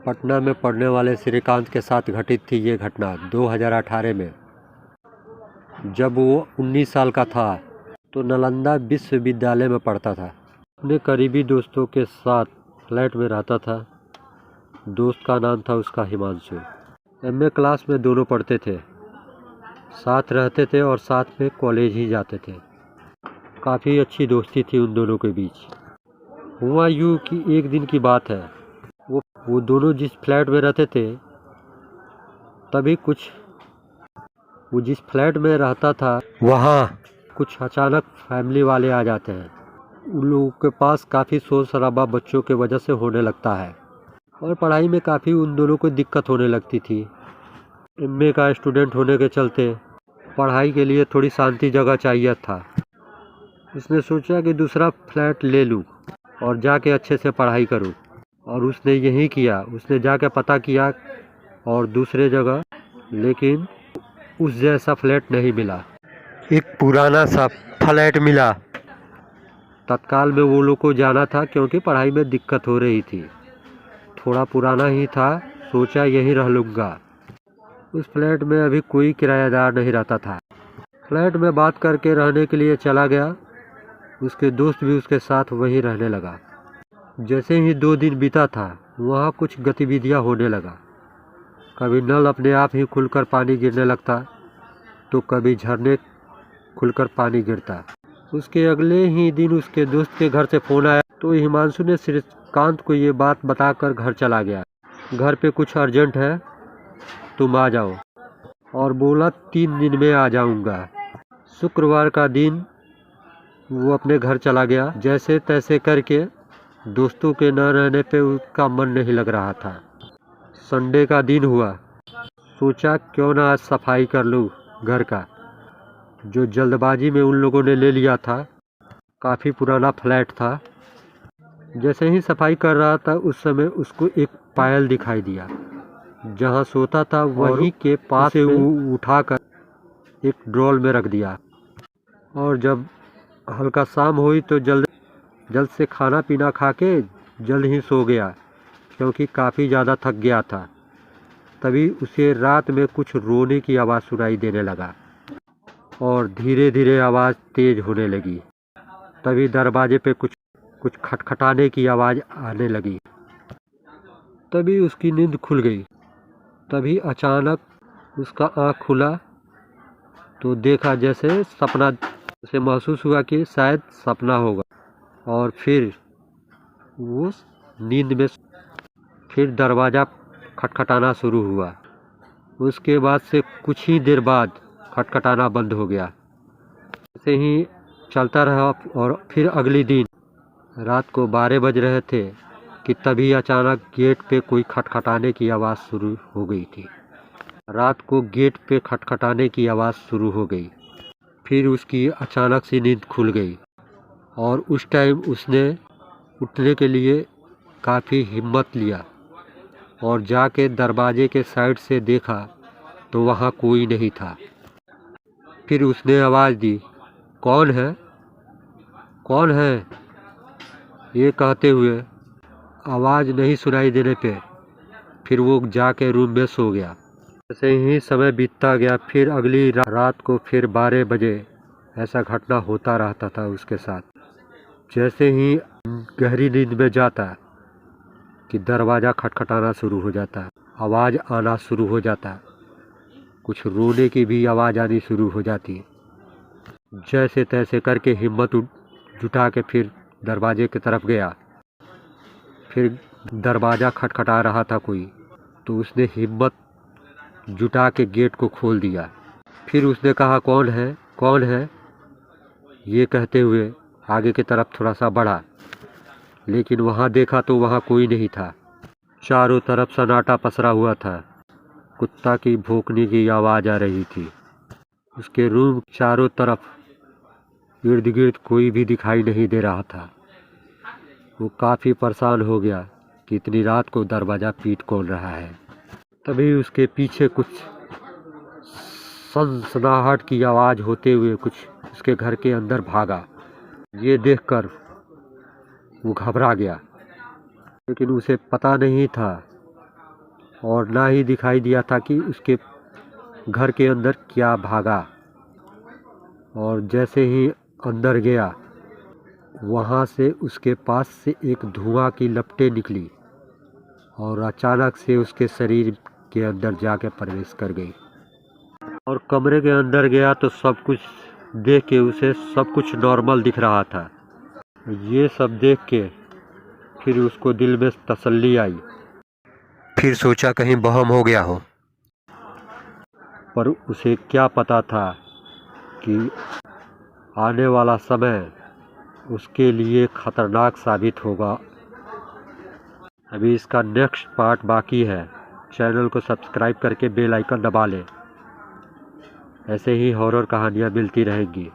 पटना में पढ़ने वाले श्रीकांत के साथ घटित थी ये घटना 2018 में। जब वो 19 साल का था तो नालंदा विश्वविद्यालय में पढ़ता था। अपने करीबी दोस्तों के साथ फ्लैट में रहता था। दोस्त का नाम था उसका हिमांशु। एमए क्लास में दोनों पढ़ते थे, साथ रहते थे और साथ में कॉलेज ही जाते थे। काफ़ी अच्छी दोस्ती थी उन दोनों के बीच। हुआ यूँ कि एक दिन की बात है, वो दोनों जिस फ्लैट में रहते थे वो जिस फ्लैट में रहता था वहाँ कुछ अचानक फैमिली वाले आ जाते हैं। उन लोगों के पास काफ़ी शोर शराबा बच्चों के वजह से होने लगता है और पढ़ाई में काफ़ी उन दोनों को दिक्कत होने लगती थी। एमए का स्टूडेंट होने के चलते पढ़ाई के लिए थोड़ी शांति जगह चाहिए था। उसने सोचा कि दूसरा फ्लैट ले लूँ और जाके अच्छे से पढ़ाई करूँ, और उसने यही किया। उसने जाके पता किया और दूसरे जगह, लेकिन उस जैसा फ्लैट नहीं मिला। एक पुराना सा फ्लैट मिला। तत्काल में वो लोग को जाना था क्योंकि पढ़ाई में दिक्कत हो रही थी। थोड़ा पुराना ही था, सोचा यहीं रह लूँगा। उस फ्लैट में अभी कोई किराएदार नहीं रहता था। फ्लैट में बात करके रहने के लिए चला गया। उसके दोस्त भी उसके साथ वहीं रहने लगा। जैसे ही 2 दिन बीता था वहाँ कुछ गतिविधियाँ होने लगा। कभी नल अपने आप ही खुलकर पानी गिरने लगता तो कभी झरने खुलकर पानी गिरता। उसके अगले ही दिन उसके दोस्त के घर से फ़ोन आया तो हिमांशु ने श्रीकांत को ये बात बताकर घर चला गया। घर पे कुछ अर्जेंट है, तुम आ जाओ, और बोला 3 दिन में आ जाऊंगा। शुक्रवार का दिन वो अपने घर चला गया। जैसे तैसे करके दोस्तों के न रहने पे उसका मन नहीं लग रहा था। संडे का दिन हुआ। सोचा क्यों ना आज सफाई कर लूँ घर का, जो जल्दबाजी में उन लोगों ने ले लिया था। काफ़ी पुराना फ्लैट था। जैसे ही सफाई कर रहा था उस समय उसको एक पायल दिखाई दिया। जहाँ सोता था वहीं के पास से वो उठाकर एक ड्रॉर में रख दिया, और जब हल्का शाम हुई तो जल्द से खाना पीना खा के जल्द ही सो गया क्योंकि काफ़ी ज़्यादा थक गया था। तभी उसे रात में कुछ रोने की आवाज़ सुनाई देने लगा और धीरे धीरे आवाज़ तेज़ होने लगी। तभी दरवाजे पे कुछ खटखटाने की आवाज़ आने लगी। तभी उसकी नींद खुल गई। तभी अचानक उसका आँख खुला तो देखा जैसे सपना। उसे महसूस हुआ कि शायद सपना होगा, और फिर वो नींद में फिर दरवाज़ा खटखटाना शुरू हुआ। उसके बाद से कुछ ही देर बाद खटखटाना बंद हो गया। ऐसे ही चलता रहा और फिर अगले दिन रात को 12 बज रहे थे कि तभी अचानक गेट पे कोई खटखटाने की आवाज़ शुरू हो गई थी। रात को गेट पे खटखटाने की आवाज़ शुरू हो गई। फिर उसकी अचानक से नींद खुल गई और उस टाइम उसने उठने के लिए काफ़ी हिम्मत लिया और जाके दरवाजे के साइड से देखा तो वहाँ कोई नहीं था। फिर उसने आवाज़ दी, कौन है, कौन है? ये कहते हुए आवाज़ नहीं सुनाई देने पे फिर वो जाके रूम में सो गया। ऐसे ही समय बीतता गया। फिर अगली रात को फिर 12 बजे ऐसा घटना होता रहता था उसके साथ। जैसे ही गहरी नींद में जाता कि दरवाज़ा खटखटाना शुरू हो जाता, आवाज़ आना शुरू हो जाता, कुछ रोने की भी आवाज़ आनी शुरू हो जाती। जैसे तैसे करके हिम्मत जुटा के फिर दरवाजे की तरफ गया। फिर दरवाज़ा खटखटा रहा था कोई, तो उसने हिम्मत जुटा के गेट को खोल दिया। फिर उसने कहा, कौन है, कौन है? ये कहते हुए आगे की तरफ थोड़ा सा बढ़ा, लेकिन वहाँ देखा तो वहाँ कोई नहीं था। चारों तरफ सन्नाटा पसरा हुआ था। कुत्ता की भौंकने की आवाज़ आ रही थी। उसके रूम चारों तरफ इर्द गिर्द कोई भी दिखाई नहीं दे रहा था। वो काफ़ी परेशान हो गया कि इतनी रात को दरवाज़ा पीट कौन रहा है। तभी उसके पीछे कुछ सनसनाहट की आवाज़ होते हुए कुछ उसके घर के अंदर भागा। ये देखकर वो घबरा गया, लेकिन उसे पता नहीं था और ना ही दिखाई दिया था कि उसके घर के अंदर क्या भागा। और जैसे ही अंदर गया, वहाँ से उसके पास से एक धुआं की लपटें निकली और अचानक से उसके शरीर के अंदर जाके प्रवेश कर गई। और कमरे के अंदर गया तो सब कुछ देख के उसे सब कुछ नॉर्मल दिख रहा था। ये सब देख के फिर उसको दिल में तसल्ली आई। फिर सोचा कहीं बहम हो गया हो, पर उसे क्या पता था कि आने वाला समय उसके लिए खतरनाक साबित होगा। अभी इसका नेक्स्ट पार्ट बाकी है। चैनल को सब्सक्राइब करके बेल आइकन दबा लें। ऐसे ही हॉरर कहानियाँ मिलती रहेंगी।